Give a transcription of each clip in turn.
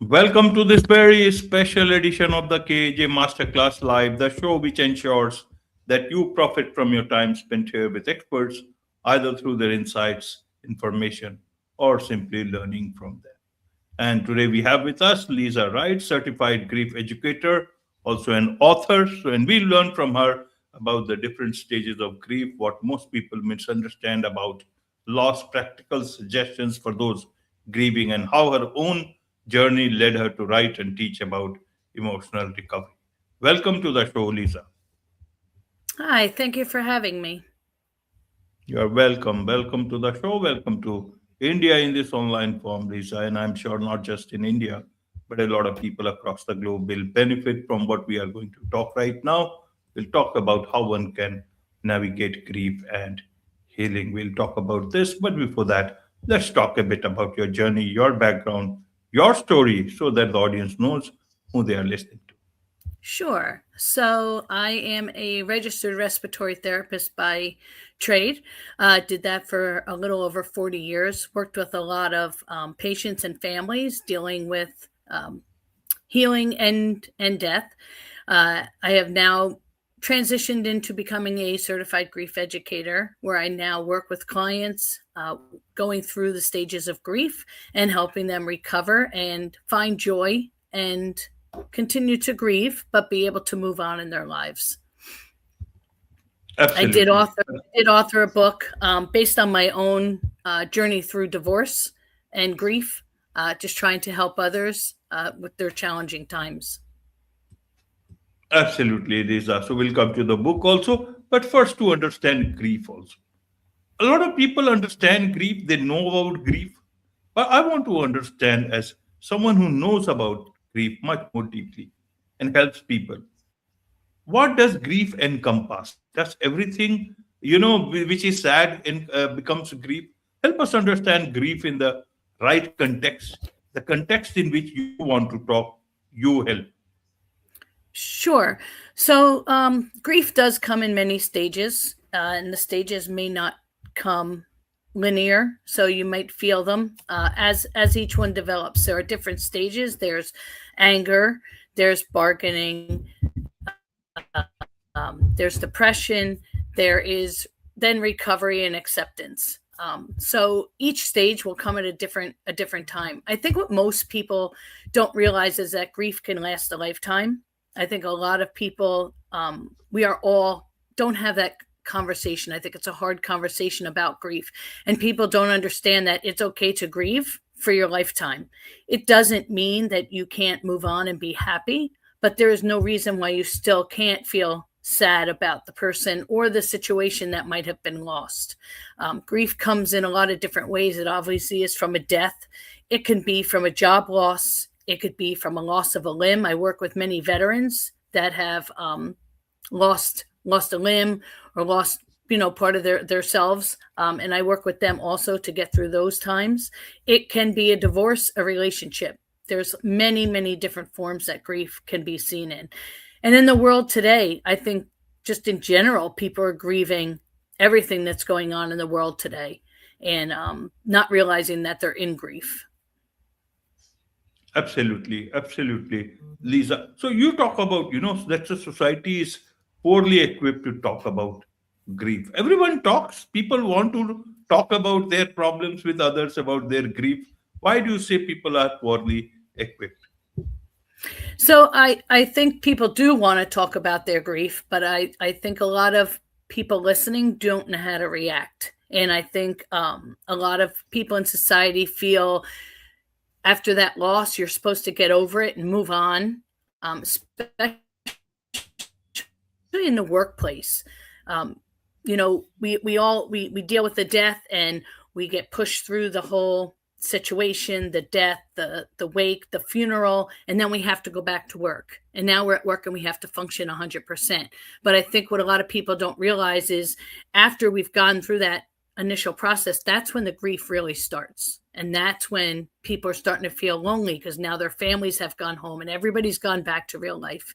Welcome to this very special edition of the KAJ Masterclass Live, the show which ensures that you profit from your time spent here with experts, either through their insights, information, or simply learning from them. And today we have with us Lisa Wright, certified grief educator, also an author. And we learn from her about the different stages of grief, what most people misunderstand about loss, practical suggestions for those grieving, and how her own journey led her to write and teach about emotional recovery. Welcome to the show, Lisa. Hi, thank you for having me. You are welcome. Welcome to the show. Welcome to India in this online form, Lisa. And I'm sure not just in India, but a lot of people across the globe will benefit from what we are going to talk right now. We'll talk about how one can navigate grief and healing. We'll talk about this. But before that, let's talk a bit about your journey, your background, your story, so that the audience knows who they are listening to. Sure. So, I am a registered respiratory therapist by trade. Did that for a little over 40 years. Worked with a lot of patients and families dealing with healing and death. I have now transitioned into becoming a certified grief educator, where I now work with clients going through the stages of grief and helping them recover and find joy and continue to grieve, but be able to move on in their lives. I did Absolutely. author a book based on my own journey through divorce and grief, just trying to help others with their challenging times. Absolutely, Lisa. So we'll come to the book also. But first, to understand grief also. A lot of people understand grief, they know about grief. But I want to understand, as someone who knows about grief much more deeply and helps people, what does grief encompass? Does everything, which is sad becomes grief? Help us understand grief in the right context, the context in which you want to talk, you help. Sure. So, grief does come in many stages, and the stages may not come linear. So you might feel them as each one develops. There are different stages. There's anger. There's bargaining. There's depression. There is then recovery and acceptance. So each stage will come at a different time. I think what most people don't realize is that grief can last a lifetime. I think a lot of people, we are all, don't have that conversation. I think it's a hard conversation about grief. And people don't understand that it's okay to grieve for your lifetime. It doesn't mean that you can't move on and be happy, but there is no reason why you still can't feel sad about the person or the situation that might have been lost. Grief comes in a lot of different ways. It obviously is from a death. It can be from a job loss. It could be from a loss of a limb. I work with many veterans that have lost a limb or lost part of their selves, and I work with them also to get through those times. It can be a divorce, a relationship. There's many different forms that grief can be seen in. And in the world today, I think just in general, people are grieving everything that's going on in the world today, and not realizing that they're in grief. Absolutely, absolutely, Lisa. So you talk about, that the society is poorly equipped to talk about grief. Everyone talks. People want to talk about their problems with others, about their grief. Why do you say people are poorly equipped? So I think people do want to talk about their grief, but I think a lot of people listening don't know how to react. And I think a lot of people in society feel after that loss, you're supposed to get over it and move on, especially in the workplace. We deal with the death, and we get pushed through the whole situation, the death, the wake, the funeral, and then we have to go back to work. And now we're at work and we have to function 100%. But I think what a lot of people don't realize is after we've gone through that initial process, that's when the grief really starts. And that's when people are starting to feel lonely because now their families have gone home and everybody's gone back to real life.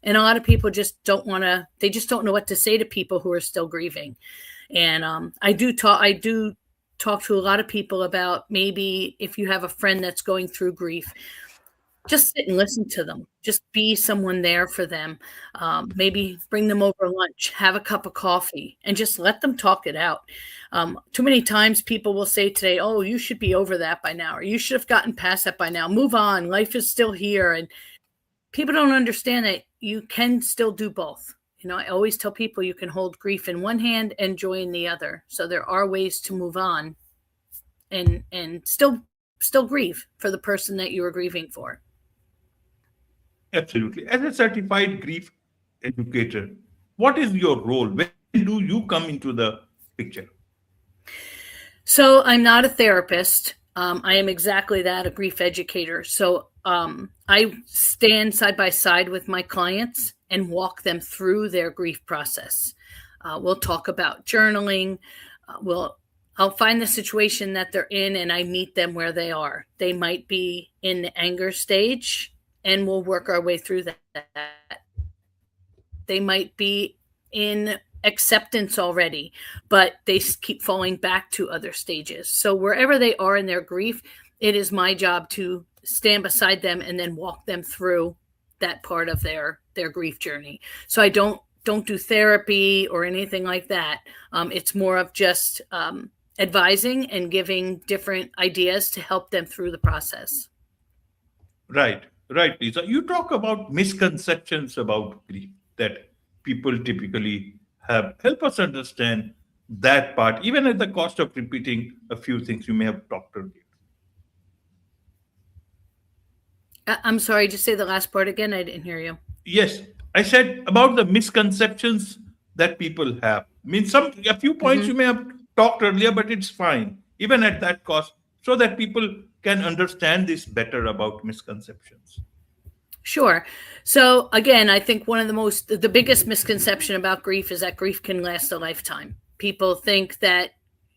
And a lot of people just don't want to, they just don't know what to say to people who are still grieving. And I do talk to a lot of people about maybe if you have a friend that's going through grief, just sit and listen to them. Just be someone there for them. Maybe bring them over lunch, have a cup of coffee, and just let them talk it out. Too many times people will say today, "Oh, you should be over that by now," or "You should have gotten past that by now. Move on. Life is still here." And people don't understand that you can still do both. I always tell people you can hold grief in one hand and joy in the other. So there are ways to move on and still grieve for the person that you were grieving for. Absolutely. As a certified grief educator, what is your role? When do you come into the picture? So I'm not a therapist. I am exactly that, a grief educator. So I stand side by side with my clients and walk them through their grief process. We'll talk about journaling. I'll find the situation that they're in and I meet them where they are. They might be in the anger stage and we'll work our way through that. They might be in acceptance already, but they keep falling back to other stages. So wherever they are in their grief, it is my job to stand beside them and then walk them through that part of their grief journey. So I don't do therapy or anything like that. It's more of just advising and giving different ideas to help them through the process. Right, Lisa. You talk about misconceptions about grief that people typically have. Help us understand that part, even at the cost of repeating a few things you may have talked earlier. I'm sorry, just say the last part again. I didn't hear you. Yes, I said about the misconceptions that people have. I mean, a few points you may have talked earlier, but it's fine, even at that cost, so that people can understand this better about misconceptions. Sure. So again, I think one of the biggest misconception about grief is that grief can last a lifetime. People think that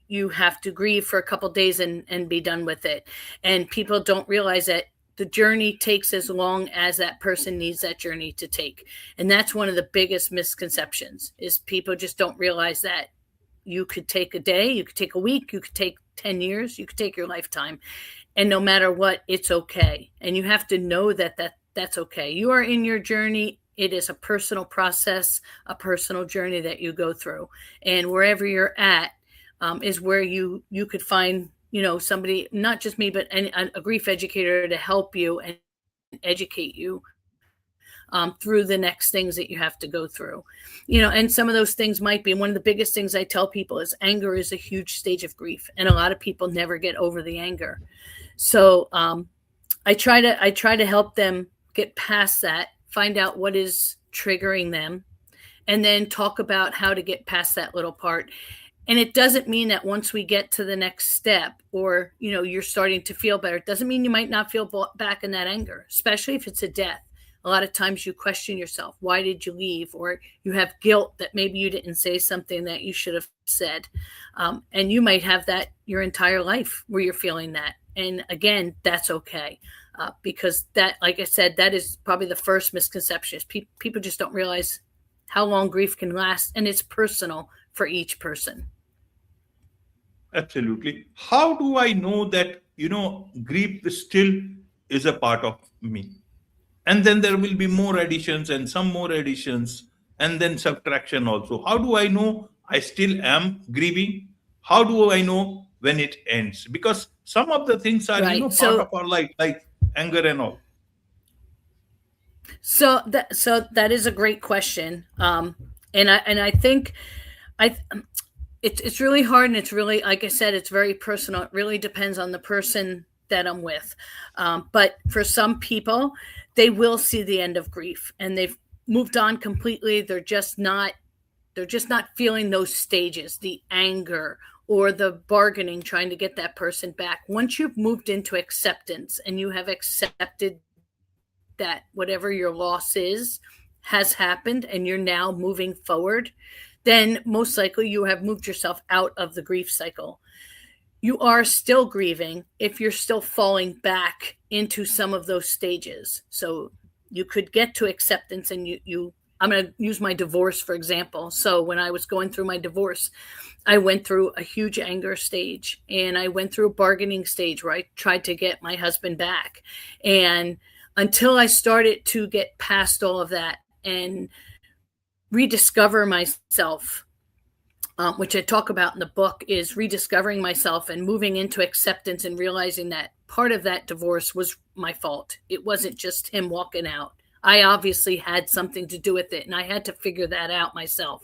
you have to grieve for a couple of days and be done with it. And people don't realize that the journey takes as long as that person needs that journey to take. And that's one of the biggest misconceptions, is people just don't realize that you could take a day, you could take a week, you could take 10 years, you could take your lifetime. And no matter what, it's okay. And you have to know that's okay. You are in your journey. It is a personal process, a personal journey that you go through. And wherever you're at is where you could find, somebody, not just me, but a grief educator to help you and educate you through the next things that you have to go through. And some of those things might be, and one of the biggest things I tell people is anger is a huge stage of grief. And a lot of people never get over the anger. So I try to help them get past that, find out what is triggering them, and then talk about how to get past that little part. And it doesn't mean that once we get to the next step or, you're starting to feel better, it doesn't mean you might not feel back in that anger, especially if it's a death. A lot of times you question yourself, why did you leave? Or you have guilt that maybe you didn't say something that you should have said. And you might have that your entire life where you're feeling that. And again, that's okay. Because that, like I said, that is probably the first misconception. Is people just don't realize how long grief can last, and it's personal for each person. Absolutely. How do I know that, grief still is a part of me? And then there will be more additions and some more additions and then subtraction also. How do I know I still am grieving? How do I know when it ends? Because some of the things are, Right. part of our life, like anger and all. So that is a great question. And I think it's really hard, and it's really, like I said, it's very personal. It really depends on the person that I'm with. But for some people, they will see the end of grief and they've moved on completely. They're just not feeling those stages, the anger or the bargaining, trying to get that person back. Once you've moved into acceptance and you have accepted that whatever your loss is has happened and you're now moving forward, then most likely you have moved yourself out of the grief cycle. You are still grieving if you're still falling back into some of those stages. So you could get to acceptance and I'm going to use my divorce, for example. So when I was going through my divorce, I went through a huge anger stage and I went through a bargaining stage where I tried to get my husband back. And until I started to get past all of that and rediscover myself, which I talk about in the book, is rediscovering myself and moving into acceptance and realizing that part of that divorce was my fault. It wasn't just him walking out. I obviously had something to do with it, and I had to figure that out myself.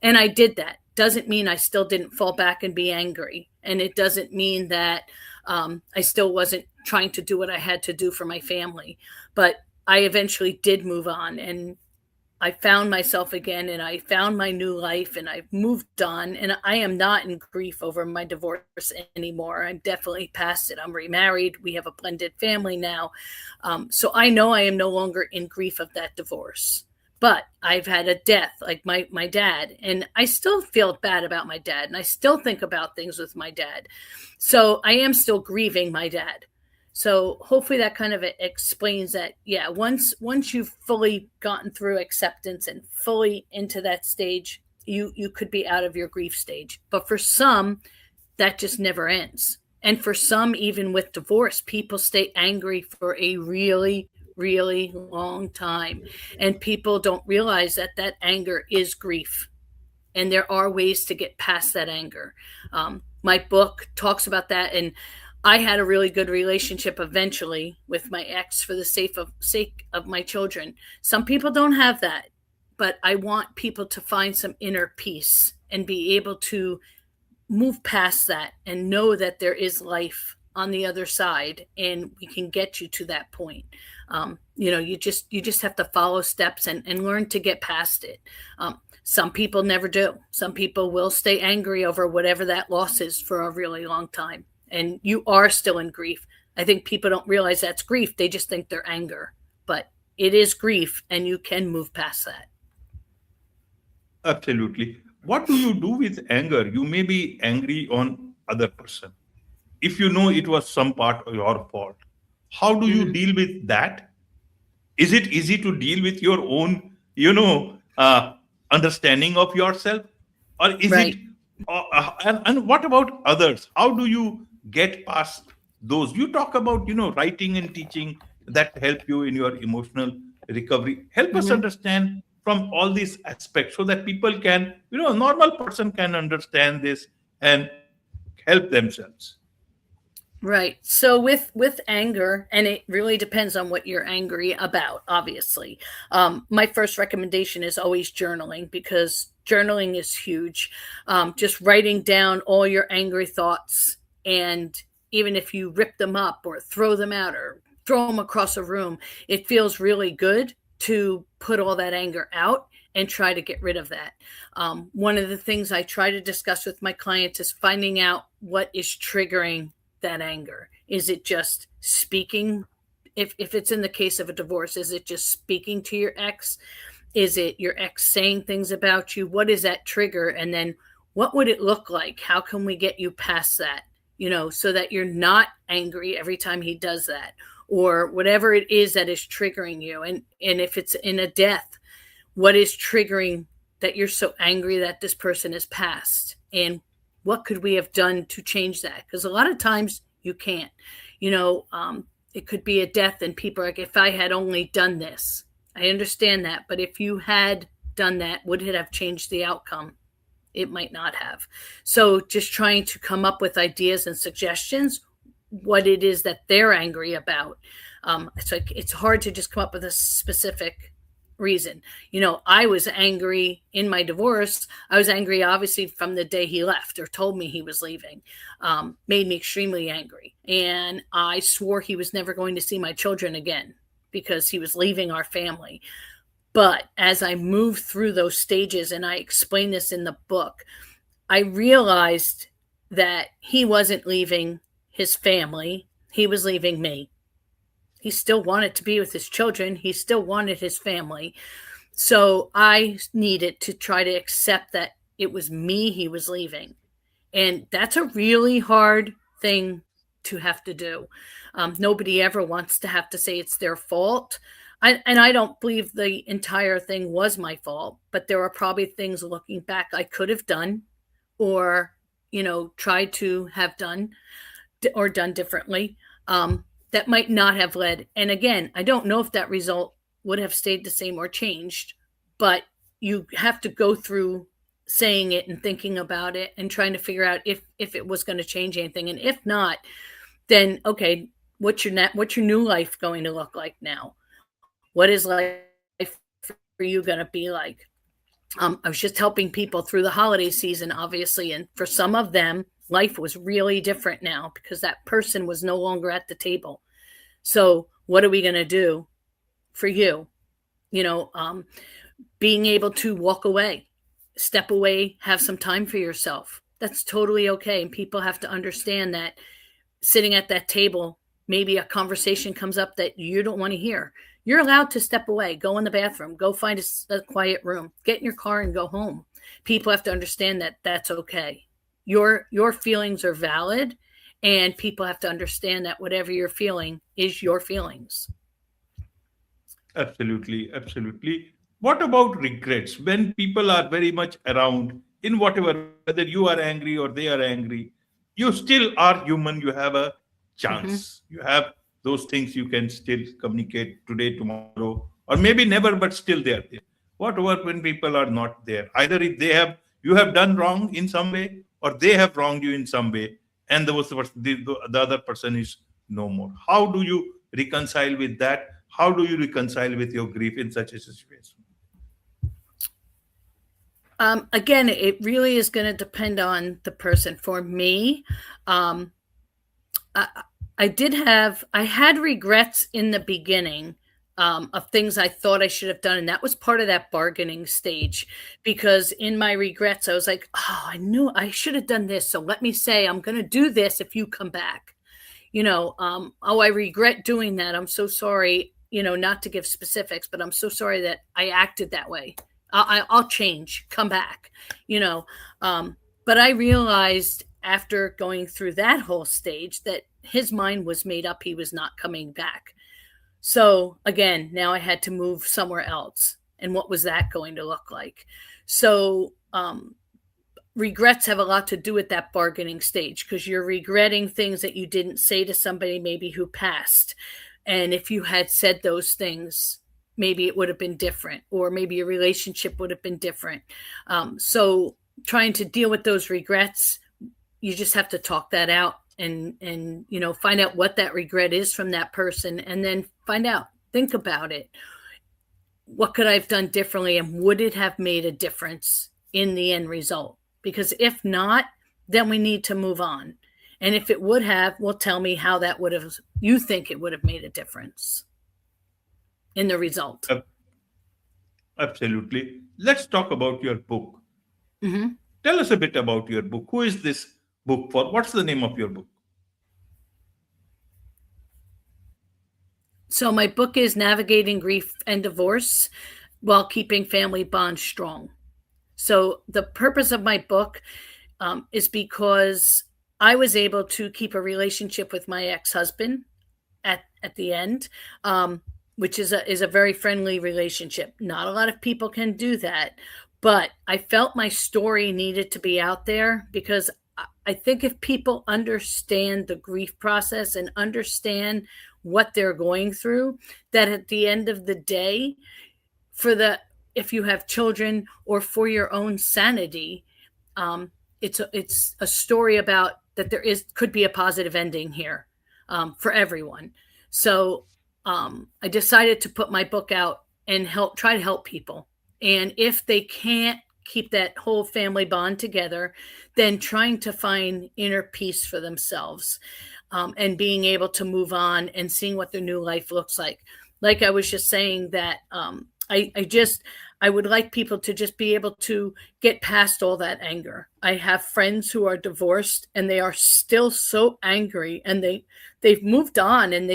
And I did that. Doesn't mean I still didn't fall back and be angry. And it doesn't mean that I still wasn't trying to do what I had to do for my family. But I eventually did move on, and I found myself again, and I found my new life, and I've moved on, and I am not in grief over my divorce anymore. I'm definitely past it. I'm remarried. We have a blended family now. So I know I am no longer in grief of that divorce. But I've had a death, like my dad, and I still feel bad about my dad, and I still think about things with my dad. So I am still grieving my dad. So hopefully that kind of explains that. Yeah, once you've fully gotten through acceptance and fully into that stage, you could be out of your grief stage. But for some, that just never ends. And for some, even with divorce, people stay angry for a really, really long time. And people don't realize that that anger is grief. And there are ways to get past that anger. My book talks about that. And I had a really good relationship eventually with my ex for the sake of my children. Some people don't have that, but I want people to find some inner peace and be able to move past that and know that there is life on the other side, and we can get you to that point. You just have to follow steps and learn to get past it. Some people never do. Some people will stay angry over whatever that loss is for a really long time. And you are still in grief. I think people don't realize that's grief. They just think they're anger. But it is grief, and you can move past that. Absolutely. What do you do with anger? You may be angry on other person. If you know it was some part of your fault, how do you Mhm. deal with that? Is it easy to deal with your own, understanding of yourself, or is it? Right. And what about others? How do you get past those? You talk about writing and teaching that help you in your emotional recovery. Help us Mhm. understand from all these aspects so that people can, a normal person can understand this and help themselves. Right. So with anger, and it really depends on what you're angry about, obviously. My first recommendation is always journaling, because journaling is huge. Just writing down all your angry thoughts, and even if you rip them up or throw them out or throw them across a room, it feels really good to put all that anger out and try to get rid of that. One of the things I try to discuss with my clients is finding out what is triggering that anger. Is it just speaking? If it's in the case of a divorce, is it just speaking to your ex? Is it your ex saying things about you? What is that trigger? And then what would it look like? How can we get you past that? So that you're not angry every time he does that, or whatever it is that is triggering you. And if it's in a death, what is triggering that you're so angry that this person has passed? And what could we have done to change that? Because a lot of times you can't. It could be a death, and people are like, if I had only done this. I understand that. But if you had done that, would it have changed the outcome? It might not have. So just trying to come up with ideas and suggestions, what it is that they're angry about. It's hard to just come up with a specific reason. I was angry in my divorce. I was angry, obviously, from the day he left or told me he was leaving. Made me extremely angry. And I swore he was never going to see my children again because he was leaving our family. But as I moved through those stages, and I explain this in the book, I realized that he wasn't leaving his family. He was leaving me. He still wanted to be with his children. He still wanted his family. So I needed to try to accept that it was me he was leaving. And that's a really hard thing to have to do. Nobody ever wants to have to say it's their fault. And I don't believe the entire thing was my fault, but there are probably things looking back I could have done, or, tried to have done or done differently. that might not have led. And again, I don't know if that result would have stayed the same or changed, but you have to go through saying it and thinking about it and trying to figure out if it was going to change anything. And if not, then okay, what's your new life going to look like now? What is life for you going to be like? I was just helping people through the holiday season, obviously, and for some of them, life was really different now because that person was no longer at the table. So what are we going to do for you? Being able to walk away, step away, have some time for yourself. That's totally okay. And people have to understand that sitting at that table, maybe a conversation comes up that you don't want to hear. You're allowed to step away, go in the bathroom, go find a quiet room, get in your car and go home. People have to understand that that's okay. Your feelings are valid, and people have to understand that whatever you're feeling is your feelings. Absolutely, absolutely. What about regrets? When people are very much around in whatever, whether you are angry or they are angry, you still are human. You have a Mm-hmm. chance. You have those things you can still communicate today, tomorrow, or maybe never, but still they are there. What about when people are not there? Either if they have you have done wrong in some way, or they have wronged you in some way, and the other person is no more. How do you reconcile with that? How do you reconcile with your grief in such a situation? Again, it really is going to depend on the person. For me, um, I, I had regrets in the beginning, of things I thought I should have done. And that was part of that bargaining stage, because in my regrets, I was like, oh, I knew I should have done this. So let me say, I'm going to do this if you come back. Oh, I regret doing that. I'm so sorry, not to give specifics, but I'm so sorry that I acted that way. I'll change, come back, you know. But I realized after going through that whole stage that his mind was made up. He was not coming back. So again, now I had to move somewhere else. And what was that going to look like? So, regrets have a lot to do with that bargaining stage, because you're regretting things that you didn't say to somebody maybe who passed. And if you had said those things, maybe it would have been different, or maybe your relationship would have been different. So trying to deal with those regrets, you just have to talk that out and find out what that regret is from that person, and then think about it. What could I have done differently, and would it have made a difference in the end result? Because if not, then we need to move on. And if it would have, well, tell me how that would have, you think it would have made a difference in the result. Ab- Absolutely. Let's talk about your book. Mm-hmm. Tell us a bit about your book. Who is this book for? What's the name of your book? So my book is Navigating Grief and Divorce While Keeping Family Bonds Strong. So the purpose of my book, is because I was able to keep a relationship with my ex-husband at the end, which is a very friendly relationship. Not a lot of people can do that, but I felt my story needed to be out there, because I think if people understand the grief process and understand what they're going through, that at the end of the day, if you have children or for your own sanity, it's a story about that could be a positive ending here, for everyone. So, I decided to put my book out and try to help people. And if they can't keep that whole family bond together, then trying to find inner peace for themselves, and being able to move on and seeing what their new life looks like. Like I was just saying that, I would like people to just be able to get past all that anger. I have friends who are divorced and they are still so angry, and they've moved on and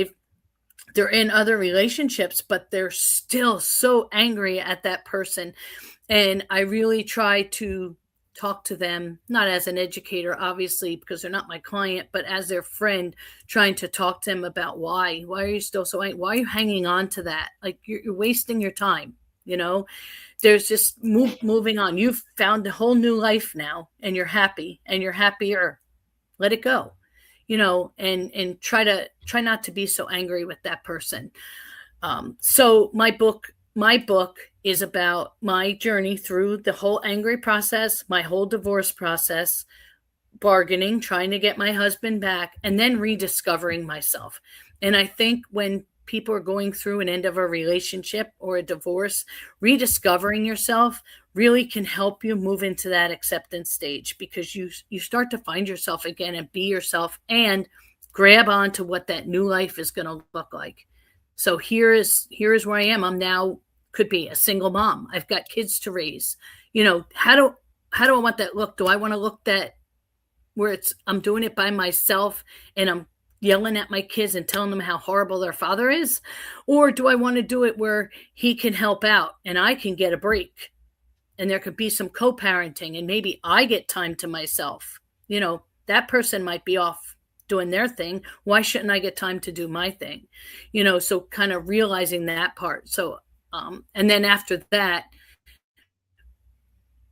they're in other relationships, but they're still so angry at that person. And I really try to talk to them, not as an educator, obviously, because they're not my client, but as their friend, trying to talk to them about why are you still so angry? Why are you hanging on to that? Like you're wasting your time. There's just moving on. You've found a whole new life now, and you're happy and you're happier. Let it go. and try not to be so angry with that person. So my book is about my journey through the whole angry process, my whole divorce process, bargaining, trying to get my husband back, and then rediscovering myself. And I think when people are going through an end of a relationship or a divorce, rediscovering yourself really can help you move into that acceptance stage, because you start to find yourself again and be yourself and grab onto what that new life is going to look like. So here is where I am. I'm now could be a single mom. I've got kids to raise. How do I want that look? Do I want to look that where I'm doing it by myself and I'm yelling at my kids and telling them how horrible their father is? Or do I want to do it where he can help out and I can get a break and there could be some co-parenting and maybe I get time to myself? That person might be off doing their thing. Why shouldn't I get time to do my thing? So kind of realizing that part. So, and then after that,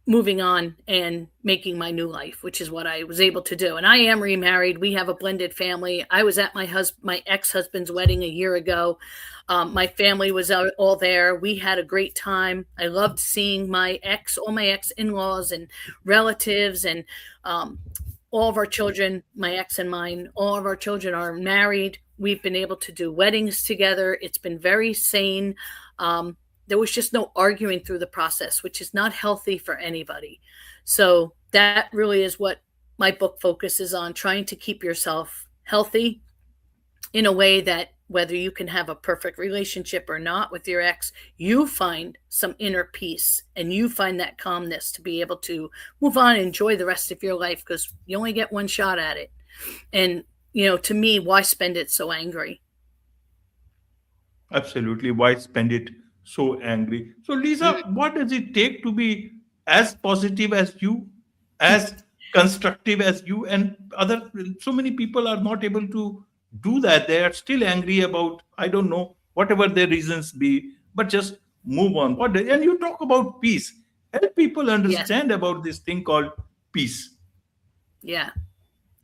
moving on and making my new life, which is what I was able to do. And I am remarried. We have a blended family. I was at my ex-husband's wedding a year ago. My family was all there. We had a great time. I loved seeing all my ex-in-laws and relatives, and all of our children, my ex and mine, all of our children are married. We've been able to do weddings together. It's been very sane. There was just no arguing through the process, which is not healthy for anybody. So that really is what my book focuses on, trying to keep yourself healthy in a way that whether you can have a perfect relationship or not with your ex, you find some inner peace and you find that calmness to be able to move on and enjoy the rest of your life, because you only get one shot at it. And, to me, why spend it so angry? Absolutely. Why spend it so angry? So, Lisa, Mm. what does it take to be as positive as you, as constructive as you, and other? So many people are not able to do that. They are still angry about, I don't know, whatever their reasons be, but just move on. And you talk about peace. Help people Yes. understand about this thing called peace. Yeah.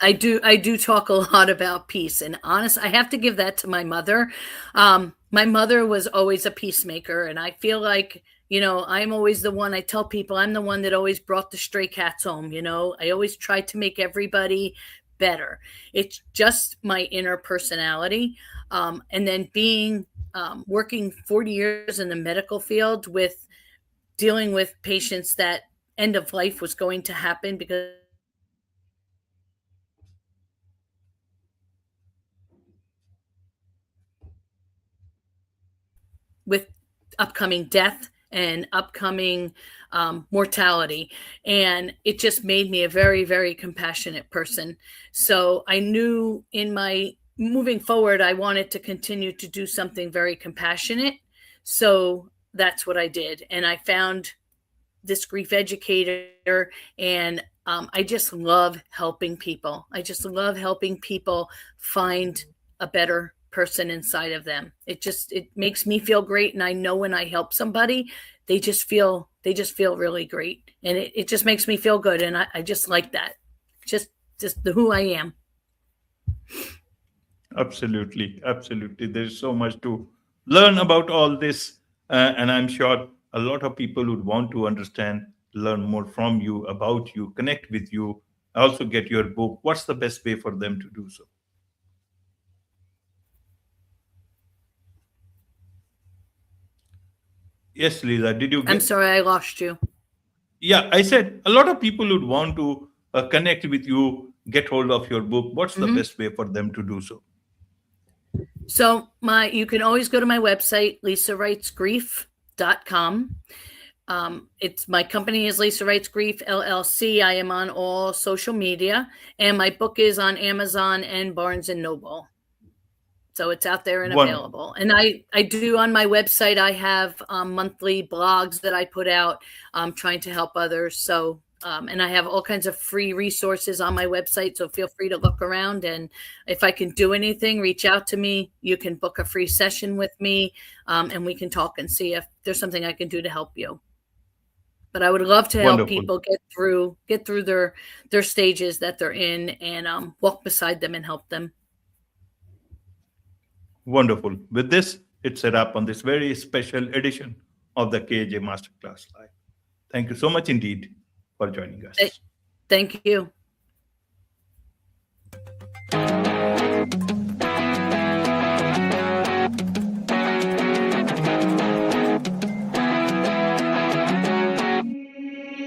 I do talk a lot about peace, and honest, I have to give that to my mother. My mother was always a peacemaker, and I feel like, I'm always the one. I tell people I'm the one that always brought the stray cats home. I always tried to make everybody better. It's just my inner personality. And then working 40 years in the medical field with dealing with patients that end of life was going to happen because with upcoming death and upcoming mortality. And it just made me a very, very compassionate person. So I knew in my moving forward, I wanted to continue to do something very compassionate. So that's what I did. And I found this grief educator, and I just love helping people. I just love helping people find a better person inside of them. It makes me feel great, and I know when I help somebody, they just feel really great, and it just makes me feel good, and I just like that. Just who I am. Absolutely, absolutely. There's so much to learn about all this, and I'm sure a lot of people would want to understand, learn more from you, about you, connect with you, also get your book. What's the best way for them to do so? Yes, Lisa, did you I'm get? sorry I lost you. Yeah, I said a lot of people would want to connect with you, get hold of your book. What's the Hmm. best way for them to do so? So you can always go to my website, lisawritesgrief.com. It's my company is Lisa Writes Grief LLC. I am on all social media, and my book is on Amazon and Barnes and Noble. So it's out there and One. available. And I do on my website, I have monthly blogs that I put out trying to help others. So, and I have all kinds of free resources on my website. So feel free to look around. And if I can do anything, reach out to me. You can book a free session with me, and we can talk and see if there's something I can do to help you. But I would love to help Wonderful. people get through their stages that they're in, and walk beside them and help them. Wonderful. With this, it's a wrap on this very special edition of the KAJ Masterclass Live. Thank you so much indeed for joining us. Thank you.